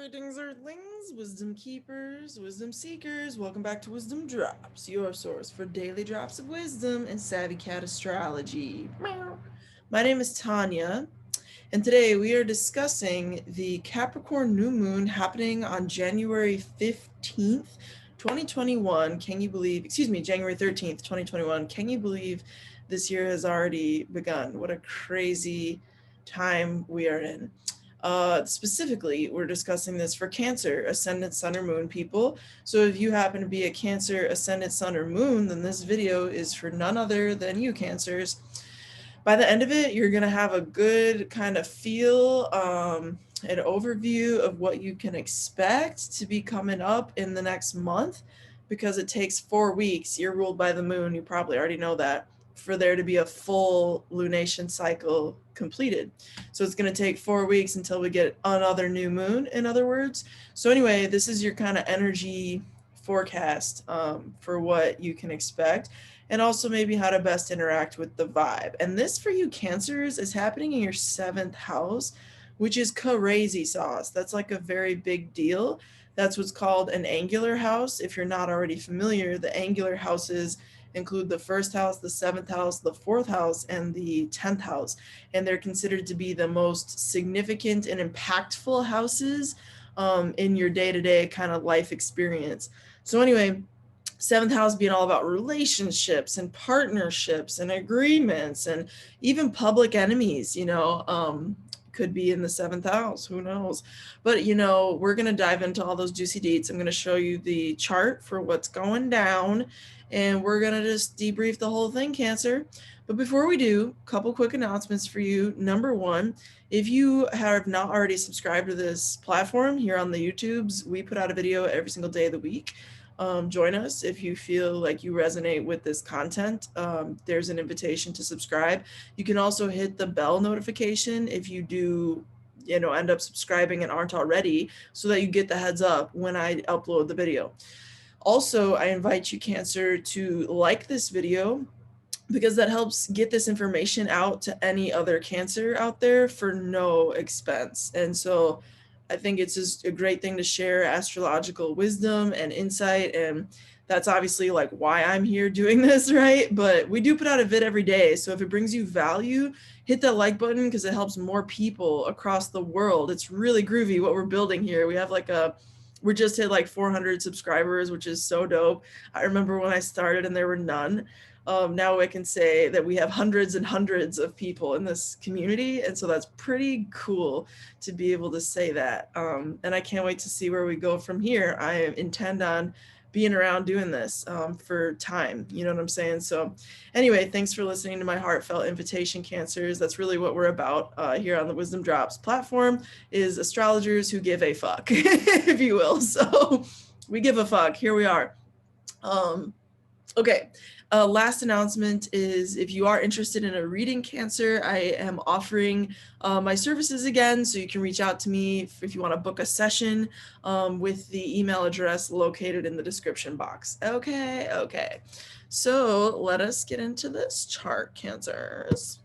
Greetings, Earthlings, wisdom keepers, wisdom seekers. Welcome back to WizdomDropz, your source for daily drops of wisdom and savvy cat astrology. Meow. My name is Tonia, and today we are discussing the Capricorn new moon happening on January 15th, 2021. Can you believe, January 13th, 2021. Can you believe this year has already begun? What a crazy time we are in. Specifically, we're discussing this for Cancer, Ascendant, Sun, or Moon people. So if you happen to be a Cancer, Ascendant, Sun, or Moon, then this video is for none other than you, Cancers. By the end of it, you're going to have a good kind of feel, an overview of what you can expect to be coming up in the next month, because it takes 4 weeks. You're ruled by the moon. You probably already know that, for there to be a full lunation cycle completed. So it's going to take 4 weeks until we get another new moon, in other words. So anyway, this is your kind of energy forecast for what you can expect, and also maybe how to best interact with the vibe. And this for you Cancers is happening in your 7th house, which is crazy sauce. That's like a very big deal. That's what's called an angular house. If you're not already familiar, the angular houses include the 1st house, the 7th house, the 4th house, and the 10th house. And they're considered to be the most significant and impactful houses in your day-to-day kind of life experience. So anyway, 7th house being all about relationships and partnerships and agreements and even public enemies, could be in the 7th house, who knows? But we're going to dive into all those juicy deets. I'm going to show you the chart for what's going down, and we're going to just debrief the whole thing, Cancer. But before we do, a couple quick announcements for you. Number one, if you have not already subscribed to this platform here on the YouTubes, we put out a video every single day of the week. Join us if you feel like you resonate with this content. There's an invitation to subscribe. You can also hit the bell notification if you do end up subscribing and aren't already, so that you get the heads up when I upload the video. Also, I invite you, Cancer, to like this video, because that helps get this information out to any other Cancer out there for no expense. And so I think it's just a great thing to share astrological wisdom and insight, and that's obviously like why I'm here doing this, right? But we do put out a vid every day, so if it brings you value, hit that like button, because it helps more people across the world. It's really groovy what we're building here. We have we just hit like 400 subscribers, which is so dope. I remember when I started and there were none. Now I can say that we have hundreds and hundreds of people in this community, and so that's pretty cool to be able to say that. And I can't wait to see where we go from here. I intend on being around doing this for time, you know what I'm saying? So anyway, thanks for listening to my heartfelt invitation, Cancers. That's really what we're about here on the WizdomDropz platform, is astrologers who give a fuck, if you will. So we give a fuck. Here we are. Okay. Last announcement is, if you are interested in a reading, Cancer, I am offering my services again. So you can reach out to me if you want to book a session with the email address located in the description box. Okay. So let us get into this chart, Cancers,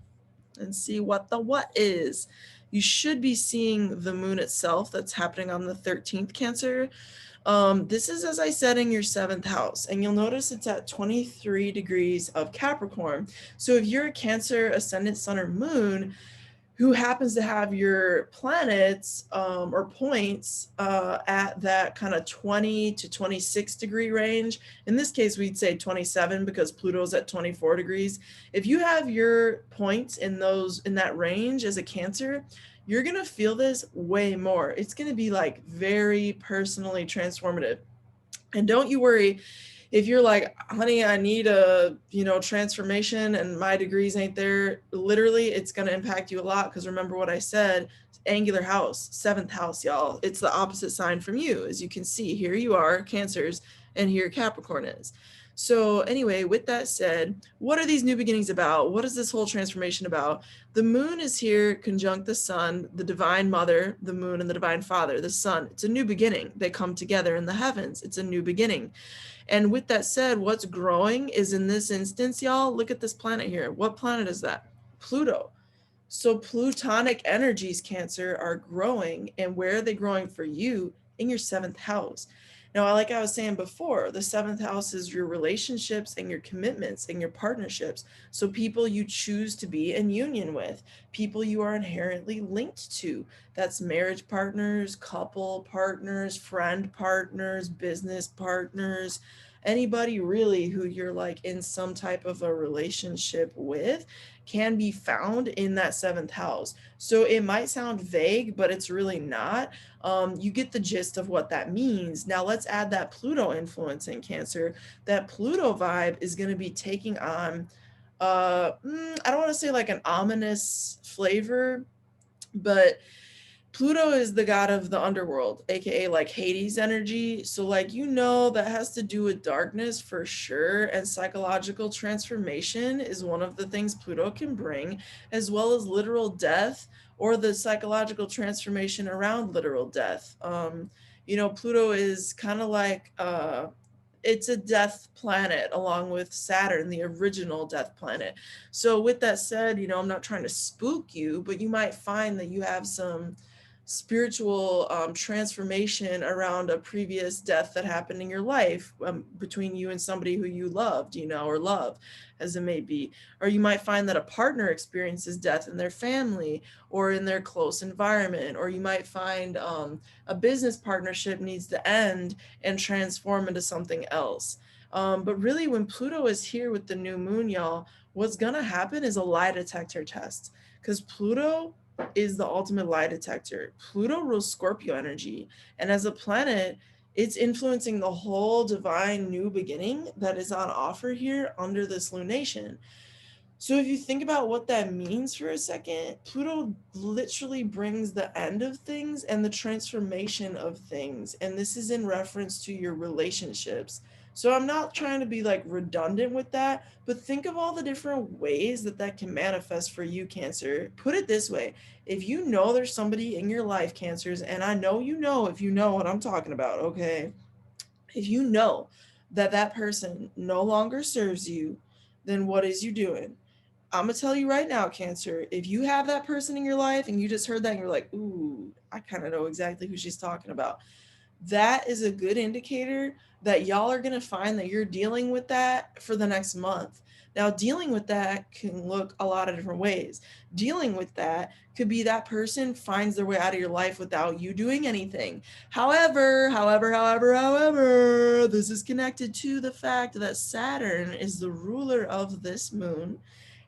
and see what the what is. You should be seeing the moon itself that's happening on the 13th, Cancer. This is, as I said, in your 7th house, and you'll notice it's at 23 degrees of Capricorn. So if you're a Cancer, Ascendant, Sun, or Moon who happens to have your planets or points at that kind of 20 to 26 degree range, in this case we'd say 27 because Pluto's at 24 degrees. If you have your points in that range as a Cancer, you're going to feel this way more. It's going to be like very personally transformative. And don't you worry if you're like, honey, I need a, transformation and my degrees ain't there. Literally, it's going to impact you a lot, because remember what I said, angular house, 7th house, y'all. It's the opposite sign from you. As you can see, here you are, Cancers, and here Capricorn is. So anyway, with that said, what are these new beginnings about? What is this whole transformation about? The moon is here conjunct the sun, the divine mother, the moon, and the divine father, the sun. It's a new beginning. They come together in the heavens. It's a new beginning. And with that said, what's growing is, in this instance, y'all, look at this planet here. What planet is that? Pluto. So plutonic energies, Cancer, are growing. And where are they growing for you? In your 7th house. Now, like I was saying before, the 7th house is your relationships and your commitments and your partnerships. So people you choose to be in union with, people you are inherently linked to. That's marriage partners, couple partners, friend partners, business partners, anybody really who you're like in some type of a relationship with can be found in that 7th house. So it might sound vague, but it's really not. You get the gist of what that means. Now let's add that Pluto influence in Cancer. That Pluto vibe is going to be taking on, I don't want to say like an ominous flavor, but Pluto is the god of the underworld, aka like Hades energy. So, like, that has to do with darkness for sure. And psychological transformation is one of the things Pluto can bring, as well as literal death or the psychological transformation around literal death. Pluto is kind of like it's a death planet along with Saturn, the original death planet. So with that said, I'm not trying to spook you, but you might find that you have some spiritual transformation around a previous death that happened in your life, between you and somebody who you loved, or love, as it may be. Or you might find that a partner experiences death in their family or in their close environment. Or you might find a business partnership needs to end and transform into something else. But really, when Pluto is here with the new moon, y'all, what's gonna happen is a lie detector test, because Pluto is the ultimate lie detector. Pluto rules Scorpio energy, and as a planet, it's influencing the whole divine new beginning that is on offer here under this lunation. So if you think about what that means for a second, Pluto literally brings the end of things and the transformation of things. And this is in reference to your relationships. So I'm not trying to be like redundant with that, but think of all the different ways that that can manifest for you, Cancer. Put it this way. If you know there's somebody in your life, Cancers, and I know if you know what I'm talking about, okay? If you know that that person no longer serves you, then what is you doing? I'm gonna tell you right now, Cancer, if you have that person in your life and you just heard that and you're like, ooh, I kind of know exactly who she's talking about, that is a good indicator that y'all are gonna find that you're dealing with that for the next month. Now, dealing with that can look a lot of different ways. Dealing with that could be that person finds their way out of your life without you doing anything. However, this is connected to the fact that Saturn is the ruler of this moon,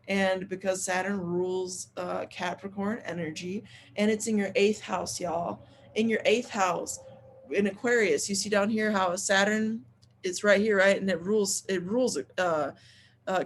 and because Saturn rules Capricorn energy, and it's in your 8th house, y'all. In your 8th house, in Aquarius, you see down here how Saturn is right here, right? And it rules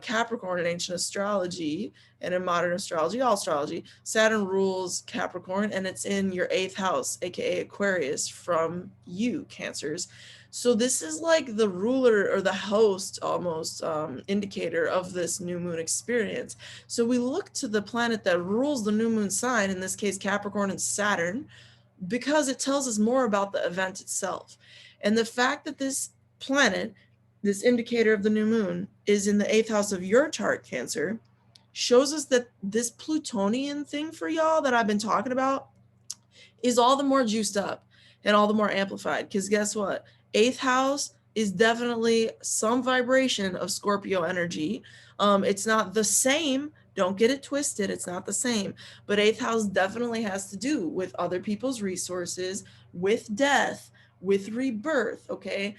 Capricorn in ancient astrology, and in modern astrology, all astrology. Saturn rules Capricorn, and it's in your 8th house, aka Aquarius, from you, Cancers. So this is like the ruler or the host almost indicator of this new moon experience. So we look to the planet that rules the new moon sign, in this case Capricorn and Saturn, because it tells us more about the event itself. And the fact that this planet, this indicator of the new moon, is in the 8th house of your chart, Cancer, shows us that this Plutonian thing for y'all that I've been talking about is all the more juiced up and all the more amplified. Because guess what? 8th house is definitely some vibration of Scorpio energy. It's not the same. Don't get it twisted. It's not the same. But 8th house definitely has to do with other people's resources, with death, with rebirth, okay?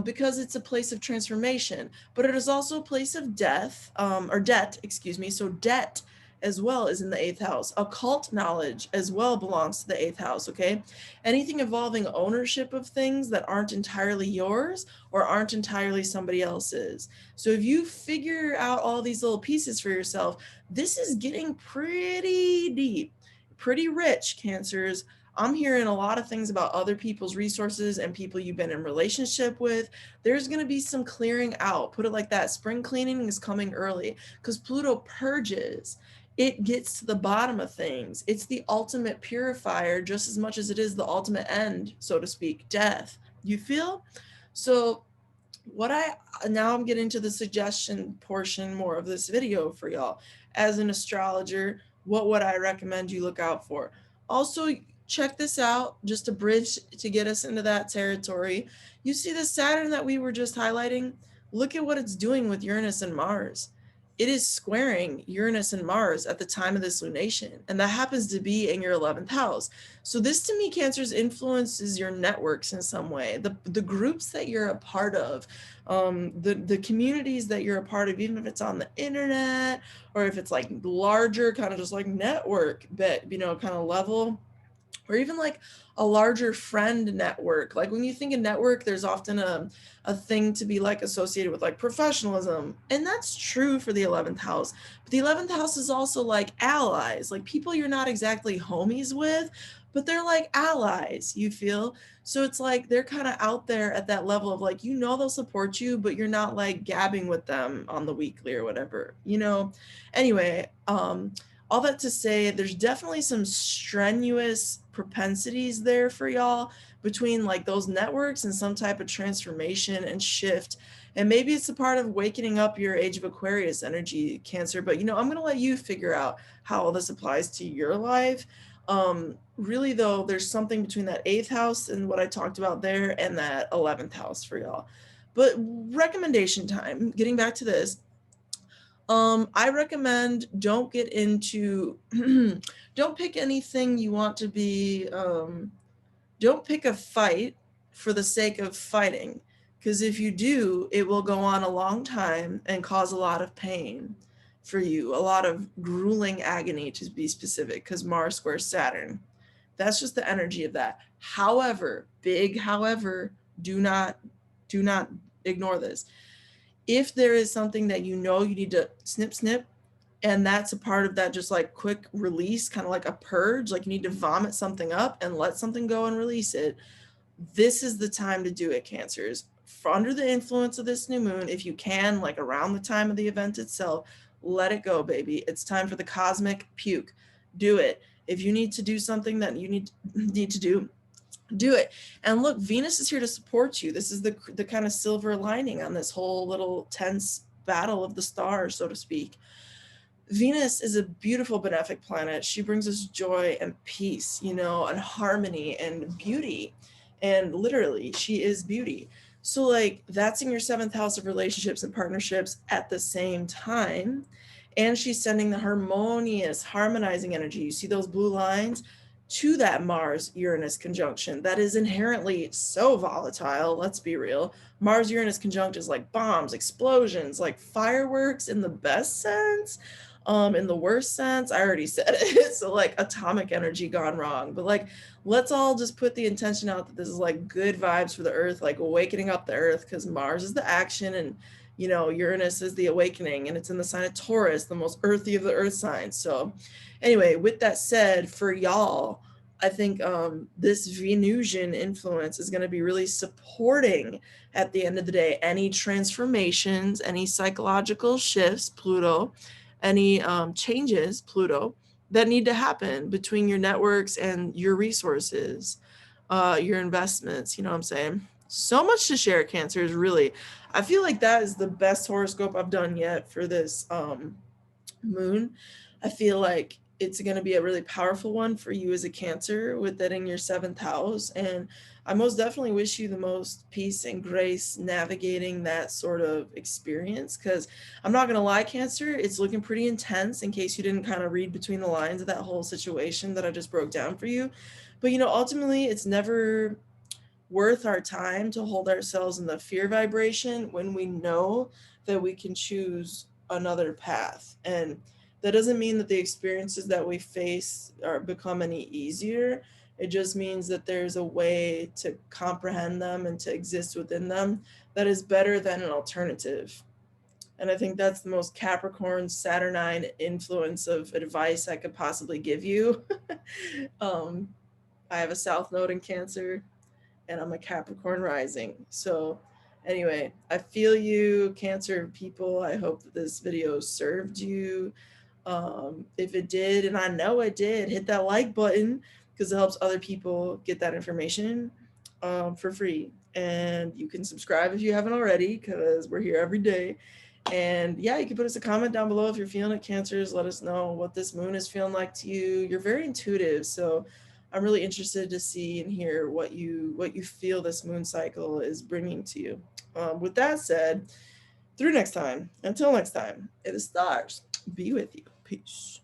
Because it's a place of transformation. But it is also a place of death, or debt, excuse me. So debt as well is in the 8th house. Occult knowledge as well belongs to the 8th house, okay? Anything involving ownership of things that aren't entirely yours or aren't entirely somebody else's. So if you figure out all these little pieces for yourself, this is getting pretty deep, pretty rich, Cancers. I'm hearing a lot of things about other people's resources and people you've been in relationship with. There's going to be some clearing out. Put it like that. Spring cleaning is coming early because Pluto purges. It gets to the bottom of things. It's the ultimate purifier just as much as it is the ultimate end, so to speak, death. You feel? So now I'm getting to the suggestion portion more of this video for y'all. As an astrologer, what would I recommend you look out for? Also, check this out, just a bridge to get us into that territory. You see the Saturn that we were just highlighting? Look at what it's doing with Uranus and Mars. It is squaring Uranus and Mars at the time of this lunation, and that happens to be in your 11th house. So this to me, Cancers, influences your networks in some way. The groups that you're a part of, the communities that you're a part of, even if it's on the internet or if it's like larger, kind of just like network, but kind of level, or even like a larger friend network. Like when you think of network, there's often a thing to be like associated with like professionalism. And that's true for the 11th house. But the 11th house is also like allies, like people you're not exactly homies with, but they're like allies, you feel? So it's like they're kind of out there at that level of like, they'll support you, but you're not like gabbing with them on the weekly or whatever, Anyway, all that to say, there's definitely some strenuous propensities there for y'all between like those networks and some type of transformation and shift. And maybe it's a part of waking up your age of Aquarius energy, Cancer. But, I'm going to let you figure out how all this applies to your life. Really, though, there's something between that 8th house and what I talked about there and that 11th house for y'all. But recommendation time, getting back to this, I recommend don't get into, don't pick anything you want to be, don't pick a fight for the sake of fighting. Because if you do, it will go on a long time and cause a lot of pain for you, a lot of grueling agony to be specific, because Mars squares Saturn. That's just the energy of that. However, do not ignore this. If there is something that you need to snip, and that's a part of that just like quick release, kind of like a purge, like you need to vomit something up and let something go and release it, this is the time to do it, Cancers. Under the influence of this new moon, if you can, like around the time of the event itself, let it go, baby. It's time for the cosmic puke. Do it. If you need to do something that you need to do it. And look, Venus is here to support you. This is the kind of silver lining on this whole little tense battle of the stars, so to speak. Venus is a beautiful benefic planet. She brings us joy and peace, and harmony and beauty. And literally, she is beauty. So like that's in your 7th house of relationships and partnerships at the same time. And she's sending the harmonious, harmonizing energy. You see those blue lines? To that Mars-Uranus conjunction that is inherently so volatile. Let's be real. Mars-Uranus conjunct is like bombs, explosions, like fireworks in the best sense. In the worst sense, I already said it. So like atomic energy gone wrong. But like, let's all just put the intention out that this is like good vibes for the earth, like awakening up the earth, because Mars is the action and Uranus is the awakening, and it's in the sign of Taurus, the most earthy of the earth signs. So anyway, with that said, for y'all, I think this Venusian influence is going to be really supporting at the end of the day any transformations, any psychological shifts, Pluto, any changes, Pluto, that need to happen between your networks and your resources, your investments. You know what I'm saying? So much to share, Cancers, really. I feel like that is the best horoscope I've done yet for this moon. I feel like it's going to be a really powerful one for you as a Cancer with that in your 7th house. And I most definitely wish you the most peace and grace navigating that sort of experience, because I'm not going to lie, Cancer, it's looking pretty intense in case you didn't kind of read between the lines of that whole situation that I just broke down for you. But, ultimately, it's never worth our time to hold ourselves in the fear vibration when we know that we can choose another path. And that doesn't mean that the experiences that we face become any easier. It just means that there's a way to comprehend them and to exist within them that is better than an alternative. And I think that's the most Capricorn, Saturnine influence of advice I could possibly give you. I have a South Node in Cancer, and I'm a Capricorn rising. So anyway, I feel you, Cancer people. I hope that this video served you. If it did, and I know it did, hit that like button, because it helps other people get that information for free. And you can subscribe if you haven't already, because we're here every day. And yeah, you can put us a comment down below if you're feeling it, Cancers. Let us know what this moon is feeling like to you. You're very intuitive, so I'm really interested to see and hear what you feel this moon cycle is bringing to you. With that said, through next time, until next time, may the stars be with you. Peace.